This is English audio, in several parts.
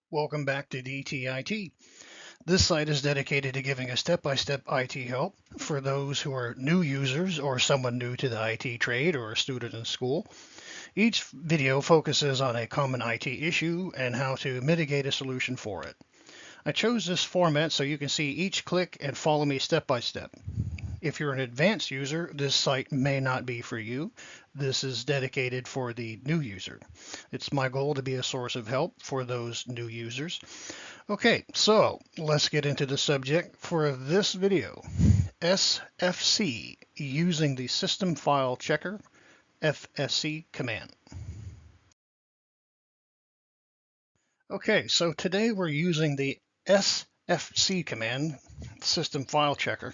Welcome back to DTIT. This site is dedicated to giving a step-by-step IT help for those who are new users or someone new to the IT trade or a student in school. Each video focuses on a common IT issue and how to mitigate a solution for it. I chose this format so you can see each click and follow me step by step. If you're an advanced user, this site may not be for you. This is dedicated for the new user. It's my goal to be a source of help for those new users. Okay, so let's get into the subject for this video. SFC, using the System File Checker FSC command. Okay, so today we're using the SFC command, System File Checker,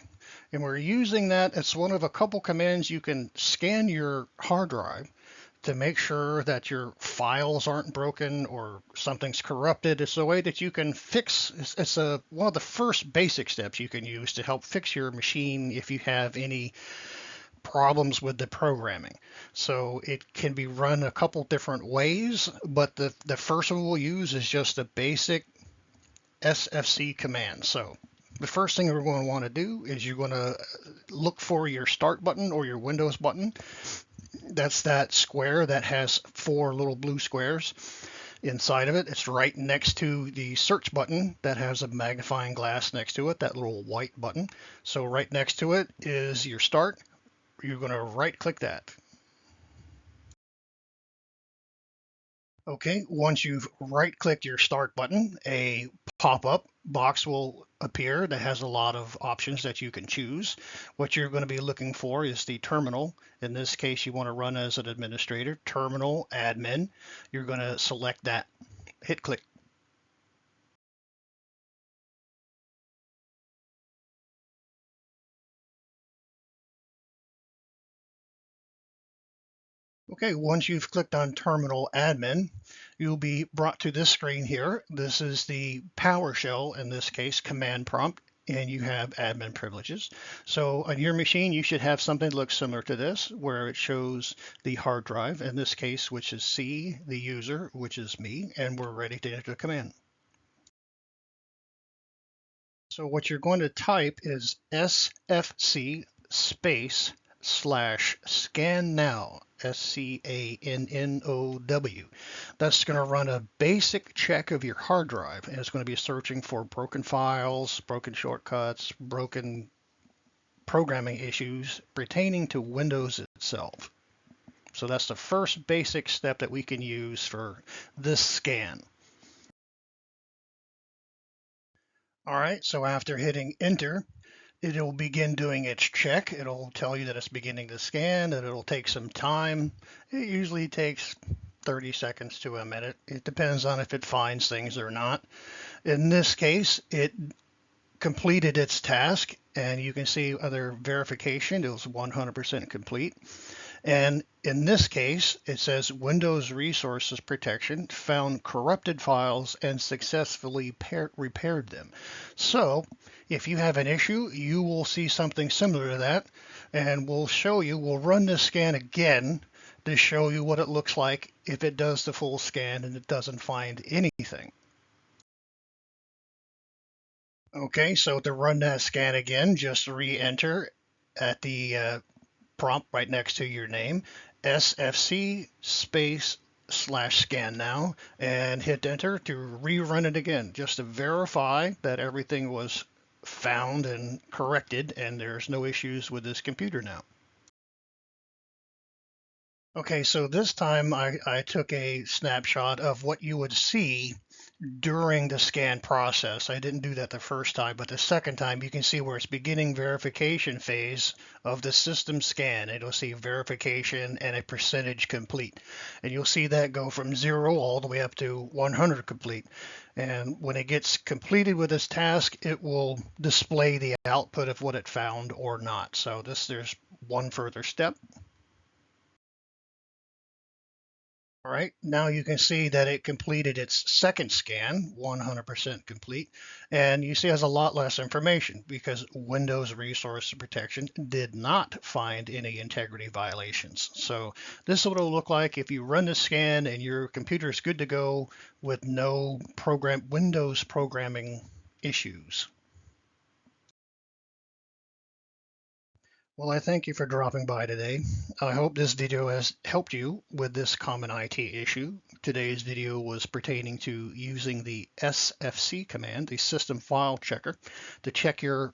and we're using that as one of a couple commands you can scan your hard drive to make sure that your files aren't broken or something's corrupted. It's a way that you can fix, it's one of the first basic steps you can use to help fix your machine if you have any problems with the programming. So it can be run a couple different ways, but the first one we'll use is just a basic SFC command. So the first thing we're going to want to do is you're going to look for your start button or your Windows button. That's that square that has four little blue squares inside of it. It's right next to the search button that has a magnifying glass next to it, that little white button. So right next to it is your start. You're going to right click that. Okay, once you've right clicked your start button, a pop-up box will appear that has a lot of options that you can choose. What you're going to be looking for is the terminal. In this case, you want to run as an administrator, terminal admin. You're going to select that, hit click. Okay, once you've clicked on Terminal Admin, you'll be brought to this screen here. This is the PowerShell, in this case, command prompt, and you have admin privileges. So on your machine, you should have something that looks similar to this, where it shows the hard drive, in this case, which is C, the user, which is me, and we're ready to enter the command. So what you're going to type is SFC space / scan now, SCANNOW. That's going to run a basic check of your hard drive, and it's going to be searching for broken files, broken shortcuts, broken programming issues pertaining to Windows itself. So that's the first basic step that we can use for this scan. All right, so after hitting enter, it'll begin doing its check. It'll tell you that it's beginning to scan, that it'll take some time. It usually takes 30 seconds to a minute. It depends on if it finds things or not. In this case, it completed its task, and you can see other verification. It was 100% complete. And in this case, it says Windows Resources Protection found corrupted files and successfully repaired them. So if you have an issue, you will see something similar to that, and we'll run this scan again to show you what it looks like if it does the full scan and it doesn't find anything. Okay, so to run that scan again, just re-enter at the prompt right next to your name, SFC space / scan now, and hit enter to rerun it again, just to verify that everything was found and corrected and there's no issues with this computer now. Okay, so this time I took a snapshot of what you would see during the scan process. I didn't do that the first time, but the second time you can see where it's beginning verification phase of the system scan. It'll see verification and a percentage complete. And you'll see that go from 0 all the way up to 100 complete. And when it gets completed with this task, it will display the output of what it found or not. So there's one further step. All right, now you can see that it completed its second scan, 100% complete, and you see it has a lot less information because Windows Resource Protection did not find any integrity violations. So this is what it'll look like if you run the scan and your computer is good to go with no Windows programming issues. Well, I thank you for dropping by today. I hope this video has helped you with this common IT issue. Today's video was pertaining to using the SFC command, the system file checker, to check your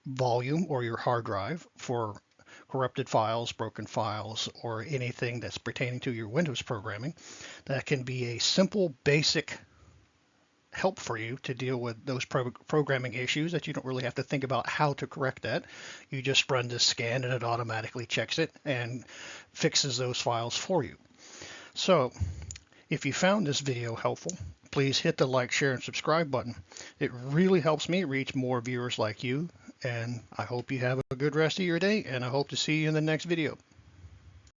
volume or your hard drive for corrupted files, broken files, or anything that's pertaining to your Windows programming. That can be a simple, basic help for you to deal with those programming issues that you don't really have to think about how to correct that. You just run this scan and it automatically checks it and fixes those files for you. So if you found this video helpful, please hit the like, share, and subscribe button. It really helps me reach more viewers like you, and I hope you have a good rest of your day, and I hope to see you in the next video.